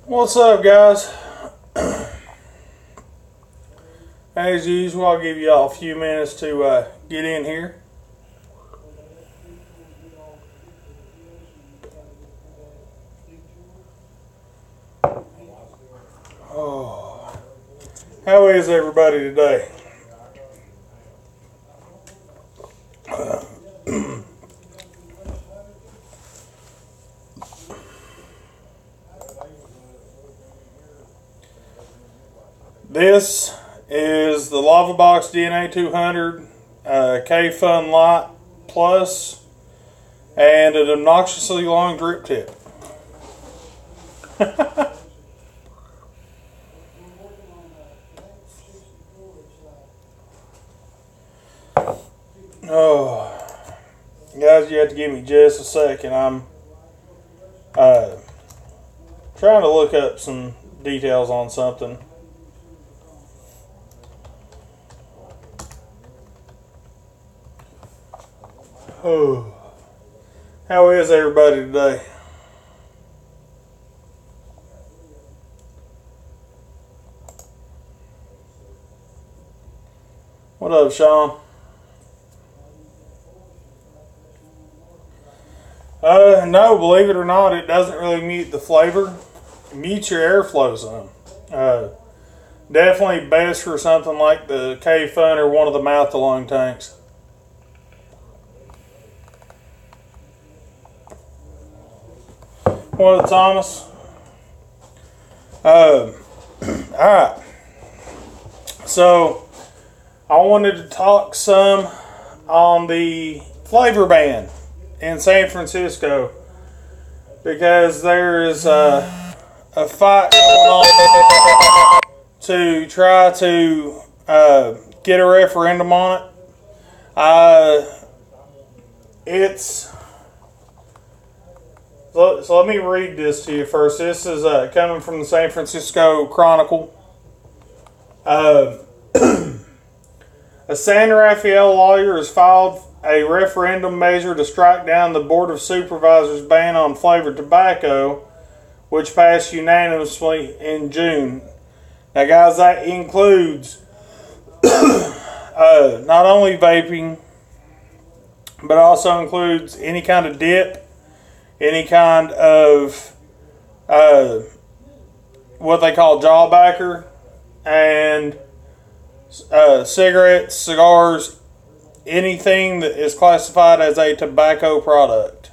What's up, guys? As usual, I'll give you all a few minutes to get in here. Oh, how is everybody today? This is the LavaBox DNA 200 K-Fun Light Plus and an obnoxiously long drip tip. Oh, guys, you have to give me just a second. I'm trying to look up some details on something. Oh, how is everybody today? What up, Sean? No, believe it or not, it doesn't really mute the flavor. It mutes your airflow some. Definitely best for something like the K-Fun or one of the mouth-to-lung tanks. What up, Thomas? Alright. So, I wanted to talk some on the flavor ban in San Francisco because there is a fight going on to try to get a referendum on it. So let me read this to you first. This is coming from the San Francisco Chronicle. A San Rafael lawyer has filed a referendum measure to strike down the Board of Supervisors' ban on flavored tobacco, which passed unanimously in June. Now, guys, that includes not only vaping, but also includes any kind of dip, any kind of what they call jawbacker, and cigarettes, cigars, anything that is classified as a tobacco product.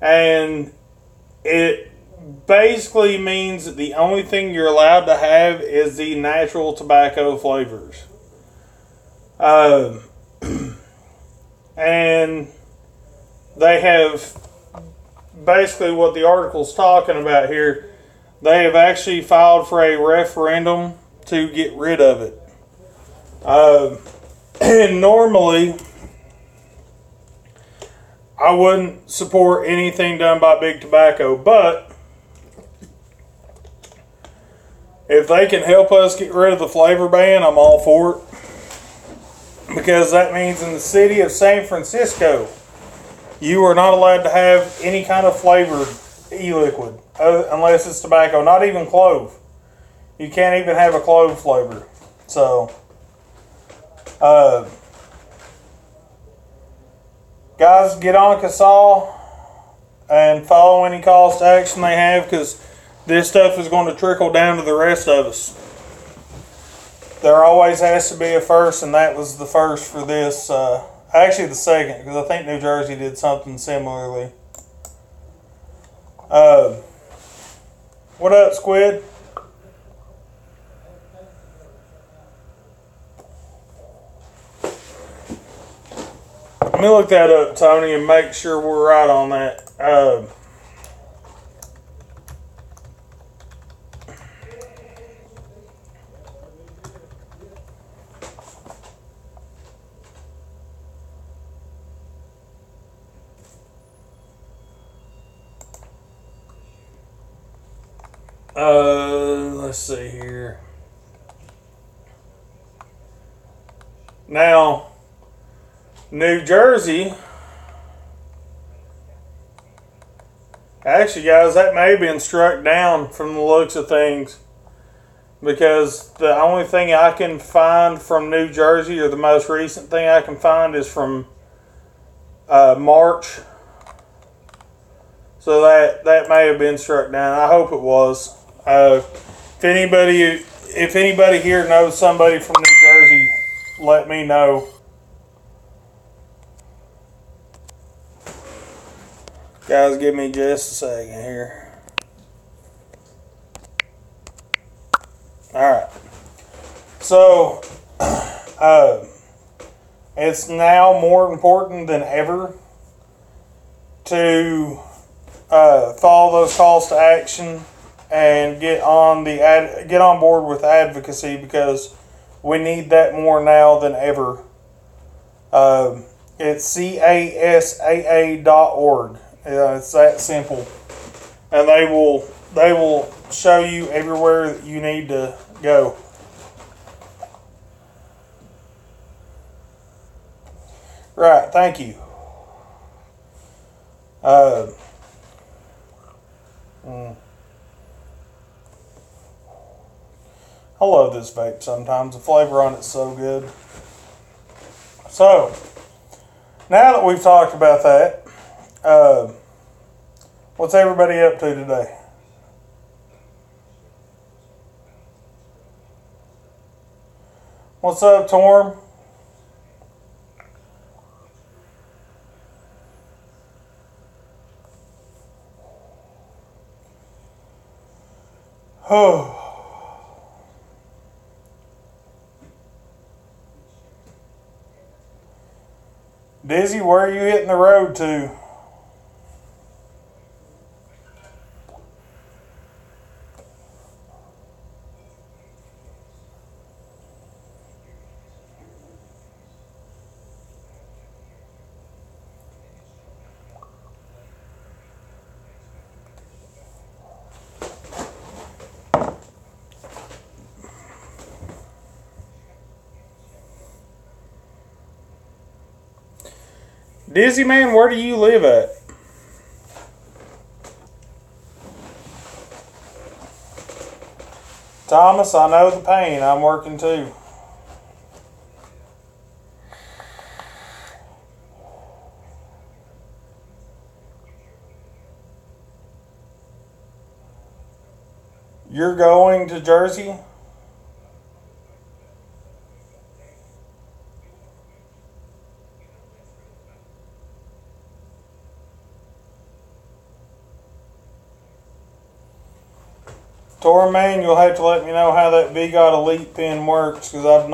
And it basically means that the only thing you're allowed to have is the natural tobacco flavors. And they have basically what the article's talking about here. They have actually filed for a referendum to get rid of it. And normally, I wouldn't support anything done by Big Tobacco, but if they can help us get rid of the flavor ban, I'm all for it. Because that means in the city of San Francisco, you are not allowed to have any kind of flavored e-liquid unless it's tobacco, not even clove. You can't even have a clove flavor. So, guys, get on CASAL and follow any calls to action they have, because this stuff is going to trickle down to the rest of us. There always has to be a first, and that was the first for this. Actually, the second, because I think New Jersey did something similarly. What up, Squid? Let me look that up, Tony, and make sure we're right on that. Let's see here. Now, New Jersey Actually, guys, that may have been struck down from the looks of things, because the only thing I can find from New Jersey, or the most recent thing I can find, is from March. So that may have been struck down. I hope it was. If anybody here knows somebody from New Jersey, let me know. Guys, give me just a second here. Alright. So, it's now more important than ever to follow those calls to action and get on board with advocacy, because we need that more now than ever. It's CASAA.org. It's that simple, and they will show you everywhere that you need to go. Right, thank you. I love this vape sometimes. The flavor on it's so good. So, now that we've talked about that, what's everybody up to today? What's up, Torm? Oh. Dizzy, where are you hitting the road to? Dizzy man, where do you live at? Thomas, I know the pain. I'm working too. You're going to Jersey? Torman, you'll have to let me know how that VGOT Elite pen works, because I've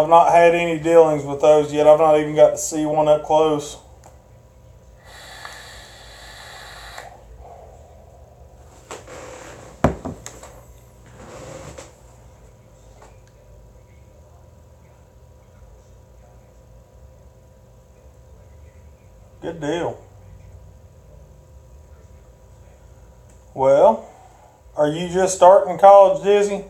not had any dealings with those yet. I've not even got to see one up close. Good deal. Well, are you just starting college, Dizzy?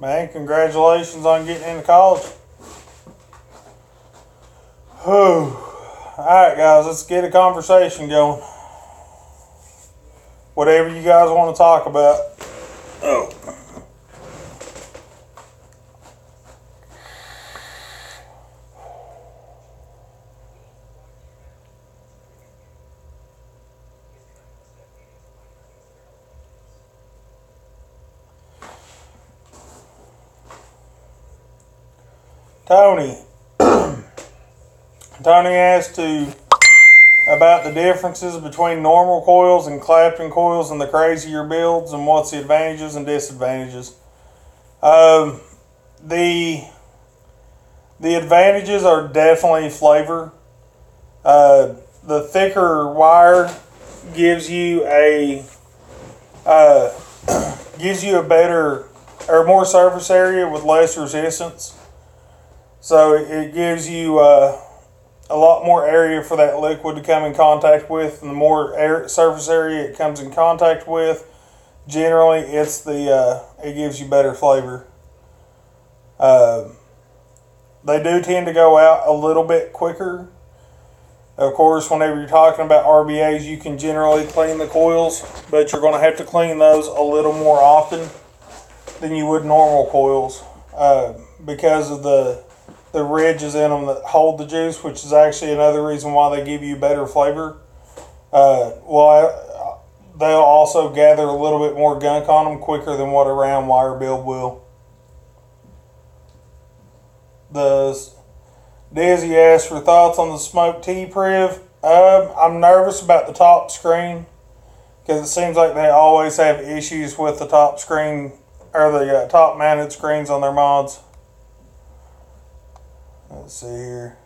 Man, congratulations on getting into college. Alright guys, let's get a conversation going. Whatever you guys want to talk about. Oh. Tony. Tony asked about the differences between normal coils and Clapton coils and the crazier builds, and what's the advantages and disadvantages. The advantages are definitely flavor. The thicker wire gives you a better or more surface area with less resistance. So it gives you a lot more area for that liquid to come in contact with, and the more surface area it comes in contact with, generally it gives you better flavor. They do tend to go out a little bit quicker. Of course, whenever you're talking about RBAs, you can generally clean the coils, but you're going to have to clean those a little more often than you would normal coils because of the ridges in them that hold the juice, which is actually another reason why they give you better flavor. They'll also gather a little bit more gunk on them quicker than what a round wire build will. Dizzy asked for thoughts on the Smoke T-Priv. I'm nervous about the top screen because it seems like they always have issues with the top screen or the top mounted screens on their mods. Let's see here.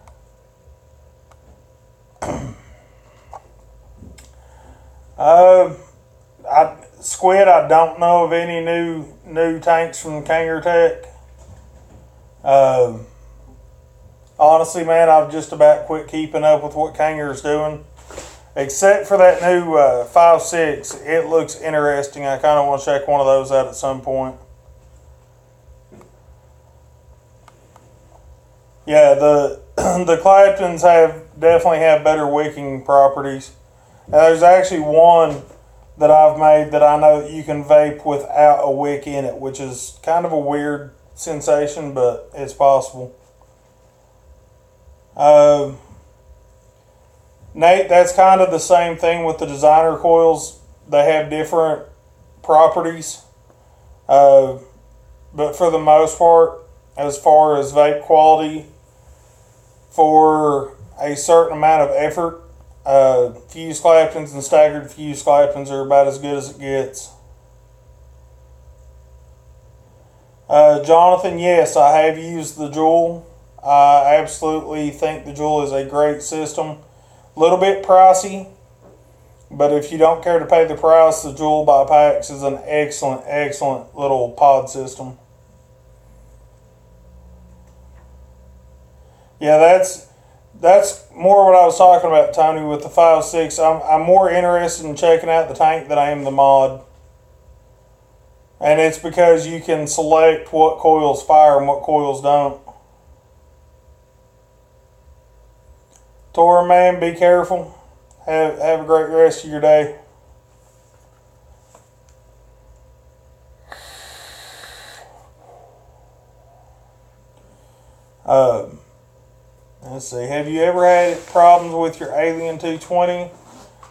Squid, I don't know of any new tanks from Kangertech. Honestly, man, I've just about quit keeping up with what Kanger's doing. Except for that new 5.6, it looks interesting. I kind of want to check one of those out at some point. Yeah, the Claptons definitely have better wicking properties. Now, there's actually one that I've made that I know that you can vape without a wick in it, which is kind of a weird sensation, but it's possible. Nate, that's kind of the same thing with the designer coils. They have different properties, but for the most part, as far as vape quality, for a certain amount of effort, fused Claptons and staggered fused Claptons are about as good as it gets. Jonathan, yes, I have used the Joule. I absolutely think the Joule is a great system. A little bit pricey, but if you don't care to pay the price, the Joule by PAX is an excellent, excellent little pod system. Yeah, that's more what I was talking about, Tony, with the 5.6. I'm more interested in checking out the tank than I am the mod. And it's because you can select what coils fire and what coils don't. Tora, man, be careful. Have a great rest of your day. Let's see. Have you ever had problems with your Alien 220?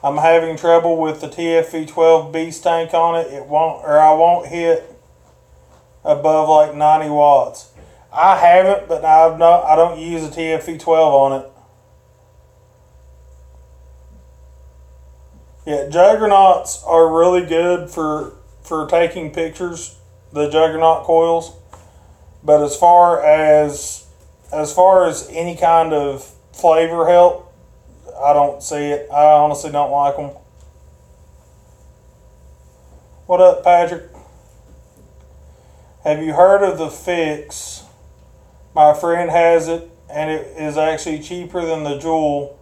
I'm having trouble with the TFV12 Beast tank on it. I won't hit above like 90 watts. I haven't, but I don't use a TFV12 on it. Yeah, Juggernauts are really good for taking pictures, the Juggernaut coils. But as far as any kind of flavor help, I don't see it. I honestly don't like them. What up, Patrick? Have you heard of the Fix? My friend has it, and it is actually cheaper than the Joule,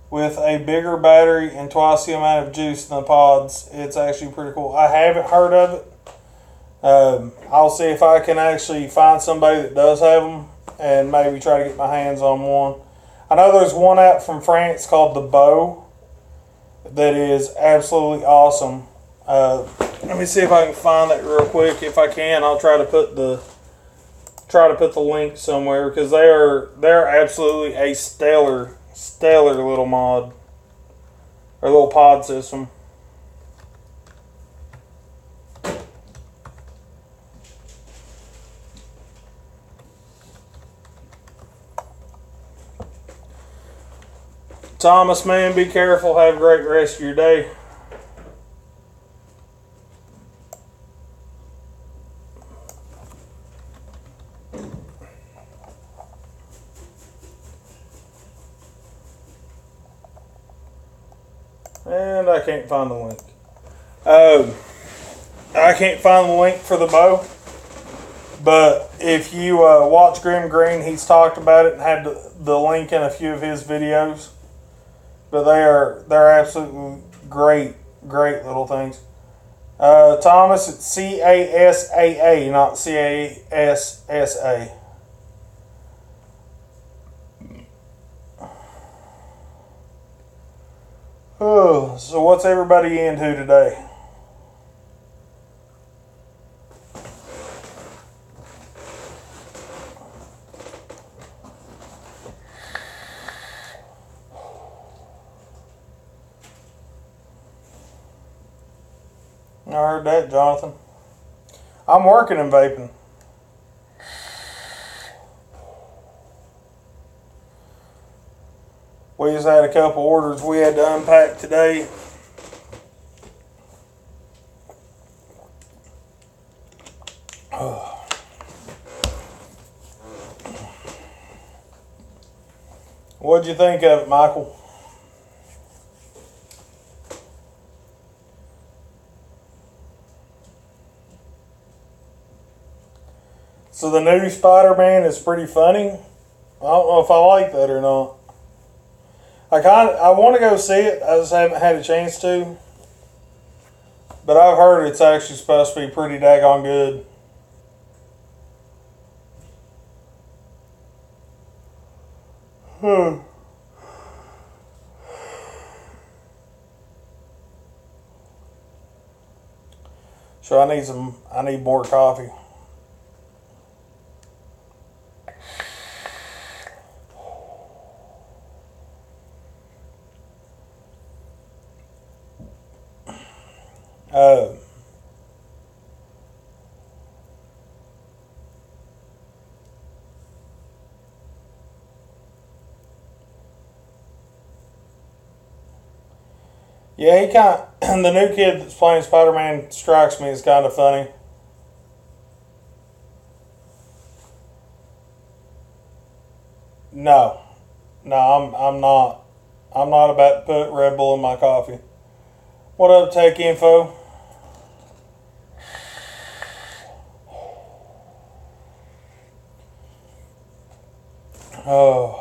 with a bigger battery and twice the amount of juice in the pods. It's actually pretty cool. I haven't heard of it. I'll see if I can actually find somebody that does have them and maybe try to get my hands on one. I know there's one out from France called the Beau that is absolutely awesome. Let me see if I can find that real quick. If I can, I'll try to put the link somewhere, because they're absolutely a stellar little mod or little pod system. Thomas, man, be careful. Have a great rest of your day. And I can't find the link. I can't find the link for the bow, but if you watch Grim Green, he's talked about it and had the link in a few of his videos. But they're absolutely great little things. Thomas, it's CASAA, not CASSA. Oh, so what's everybody into today? I heard that, Jonathan. I'm working in vaping. We just had a couple orders we had to unpack today. What'd you think of it, Michael? So the new Spider-Man is pretty funny. I don't know if I like that or not. I want to go see it. I just haven't had a chance to. But I've heard it's actually supposed to be pretty daggone good. So I need more coffee. Yeah, he kind of, the new kid that's playing Spider-Man strikes me as kind of funny. No, I'm not. I'm not about to put Red Bull in my coffee. What up, Tech Info? Oh.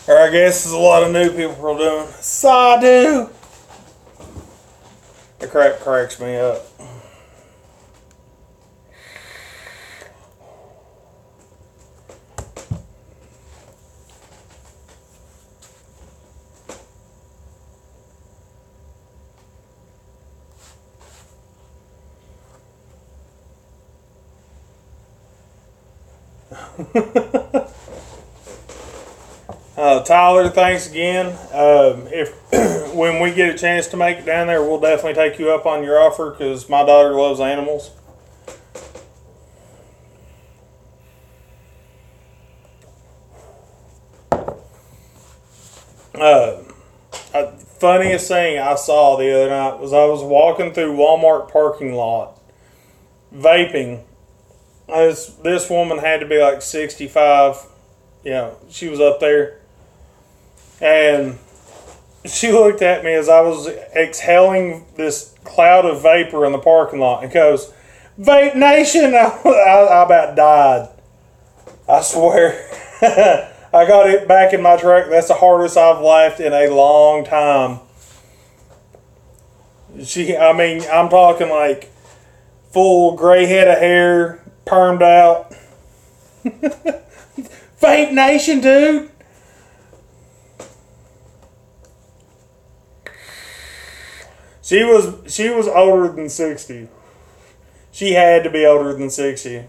Or I guess there's a lot of new people are doing. Sadu! The crap cracks me up. Tyler, thanks again. If when we get a chance to make it down there, we'll definitely take you up on your offer because my daughter loves animals. Funniest thing I saw the other night was I was walking through Walmart parking lot, vaping. This woman had to be like 65. You know, she was up there. And she looked at me as I was exhaling this cloud of vapor in the parking lot and goes, "Vape Nation!" I about died. I swear. I got it back in my truck. That's the hardest I've laughed in a long time. I'm talking like full gray head of hair, permed out. Vape Nation, dude! She was older than 60. She had to be older than 60.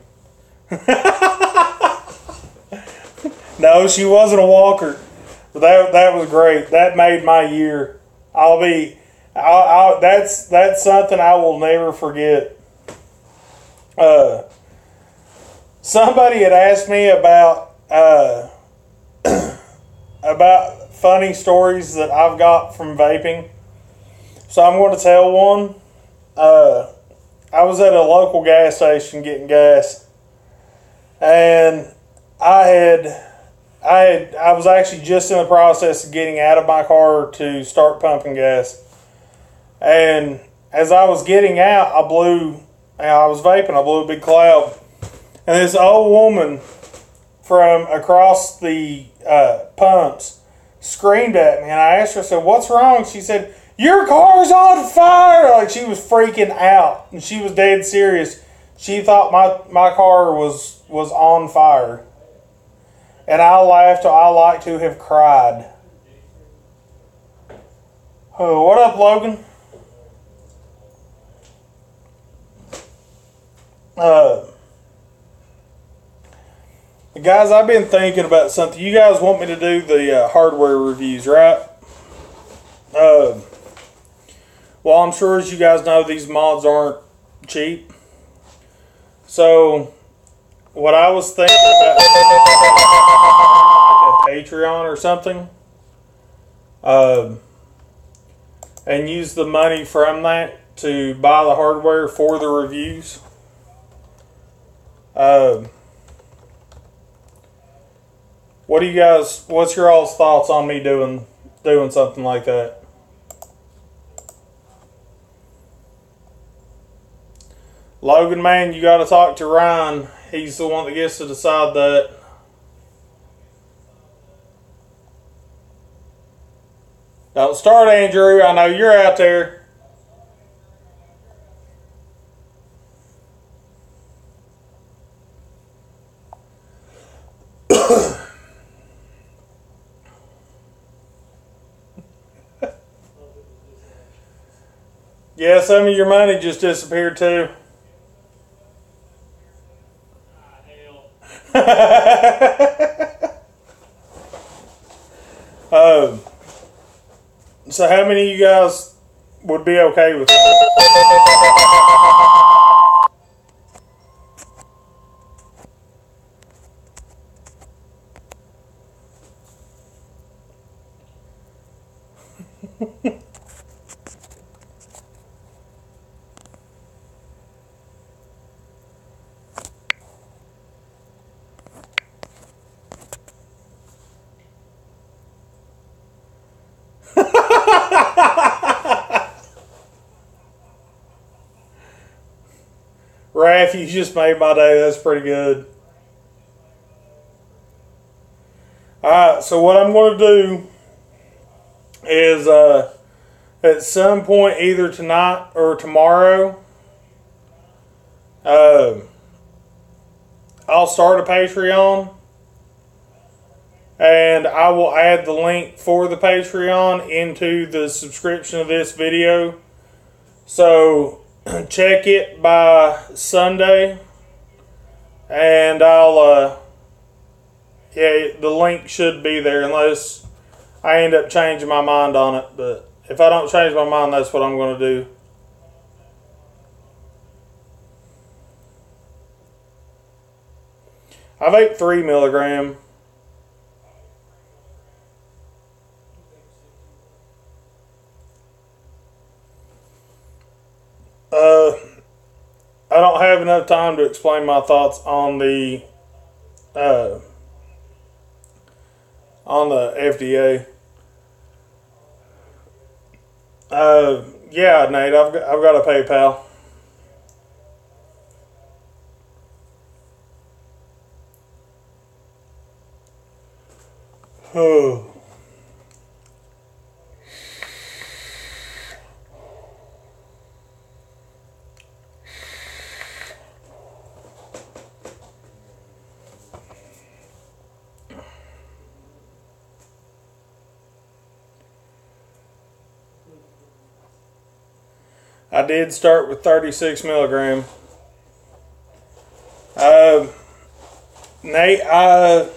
No, she wasn't a walker. But that was great. That made my year. That's something I will never forget. Somebody had asked me about funny stories that I've got from vaping. So I'm going to tell one. I was at a local gas station getting gas, and I I was actually just in the process of getting out of my car to start pumping gas. And as I was getting out, I was vaping, I blew a big cloud. And this old woman from across the pumps screamed at me. And I asked her, I said, "What's wrong?" She said, "Your car's on fire!" Like, she was freaking out. And she was dead serious. She thought my car was on fire. And I laughed till I like to have cried. Oh, what up, Logan? Guys, I've been thinking about something. You guys want me to do the hardware reviews, right? Well, I'm sure as you guys know, these mods aren't cheap. So, what I was thinking about, like a Patreon or something, and use the money from that to buy the hardware for the reviews. What's your all's thoughts on me doing something like that? Logan, man, you got to talk to Ryan. He's the one that gets to decide that. Don't start, Andrew. I know you're out there. Yeah, some of your money just disappeared too. So how many of you guys would be okay with that? Raph, you just made my day. That's pretty good. Alright, so what I'm going to do is at some point, either tonight or tomorrow, I'll start a Patreon, and I will add the link for the Patreon into the subscription of this video. So check it by Sunday, and the link should be there unless I end up changing my mind on it. But if I don't change my mind, that's what I'm going to do. I vape 3 milligram. I don't have enough time to explain my thoughts on the FDA. Yeah, Nate, I've got a PayPal. Oh. I did start with 36 milligram. Nate, I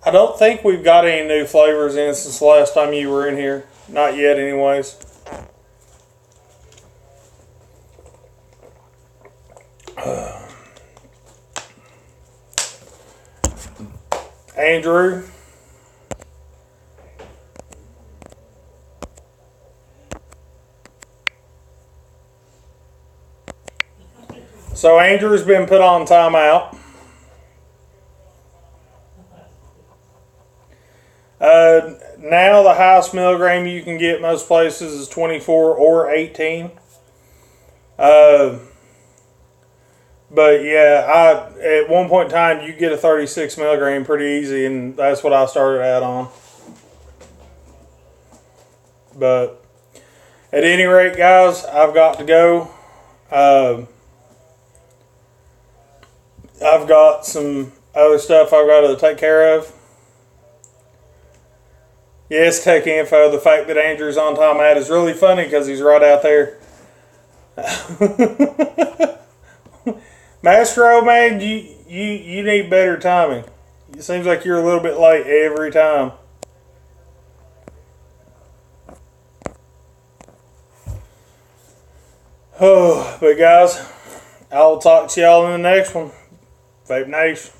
don't think we've got any new flavors in since the last time you were in here. Not yet, anyways. Andrew. So Andrew's been put on timeout. Now the highest milligram you can get most places is 24 or 18. But yeah, at one point in time you get a 36 milligram pretty easy, and that's what I started out on. But at any rate, guys, I've got to go. I've got some other stuff I've got to take care of. Yes, Tech Info, the fact that Andrew's on time at is really funny because he's right out there. Mastro, man, you need better timing. It seems like you're a little bit late every time. Oh, but guys, I'll talk to y'all in the next one. Vape Nation.